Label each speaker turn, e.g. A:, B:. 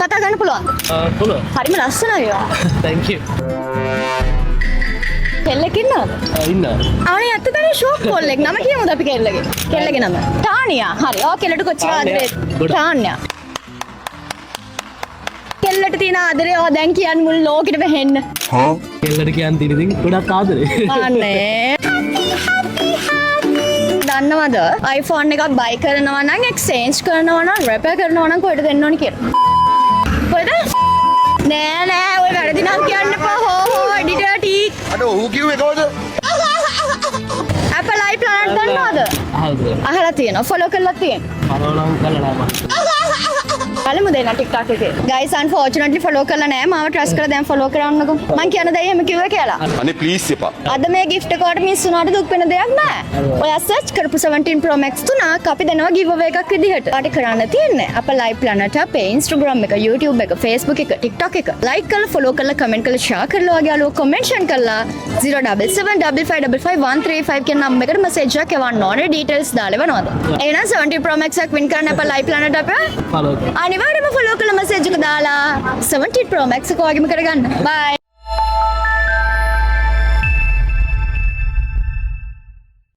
A: කතා කරන්න පුළුවන්.
B: පුළුවන්.
A: හරිම ලස්සනයි.
B: thank you.
A: කෙල්ලෙක් ඉන්නවද?
B: ඉන්නවා.
A: අනේ ඇත්තටම ෂෝක් කොල්ලෙක්. නම කියමුද අපි කෙල්ලගේ? කෙල්ලගේ නම. ටානියා. හරි. ඔව් කෙල්ලට කොච්චර ආදරේ? ටානියා. කෙල්ලට තියෙන ආදරේ ඔය දැන් කියන්නේ මුළු ලෝකෙට වෙහෙන්න.
B: කෙල්ලට කියන්න තියෙන ඉතින් ගොඩක් ආදරේ.
A: අනේ. දන්නවද iPhone එකක් buy කරනවා නම් exchange කරනවා නම් repair කරනවා නම් කොහෙද දෙන්න ඕනි කියලා? කොහෙද? නෑ ඔය වැරදි නම් කියන්න එපා. හෝ editor ටී.
C: අඩ ඔහු කිව්වේ කවුද?
A: Apple iPlanet දන්නවද? අහලා තියෙනවා. follow කරලා තියෙනවා.
B: පරවලම් කළා මම.
A: බලමු දෙන්න TikTok එකේ. guys unfortunately follow කරලා නෑ. මාව trust කරලා දැන් follow කරන්නකෝ. මං කියන දේ එහෙම කිව්වේ කියලා.
C: අනේ ප්ලීස් එපා.
A: අද මේ gift එකට මිස් වුණාට දුක් වෙන දෙයක් නෑ. ඔයා search කරපු 17 Pro Max තුනක් අපි දෙනවා giveaway එකක් විදිහට. ඔයාට කරන්න තියෙන්නේ Apple iPlanet අපේ Instagram එක, YouTube එක, Facebook එක, TikTok එක like කරලා follow කරලා comment කරලා share කරලා වගේ අලුත් comment කරලා 07755551335 කියන නම්බර් එකට message එකක් එවන්න ඕනේ details දාලා වෙනවද? එහෙනම් 17 Pro Max එක win කරන්න Apple iPlanet අපේ
B: follow
A: අනිවාර්යයෙන්ම follow කරලා message එක දාලා 17 Pro Max එක වගේම කරගන්න. bye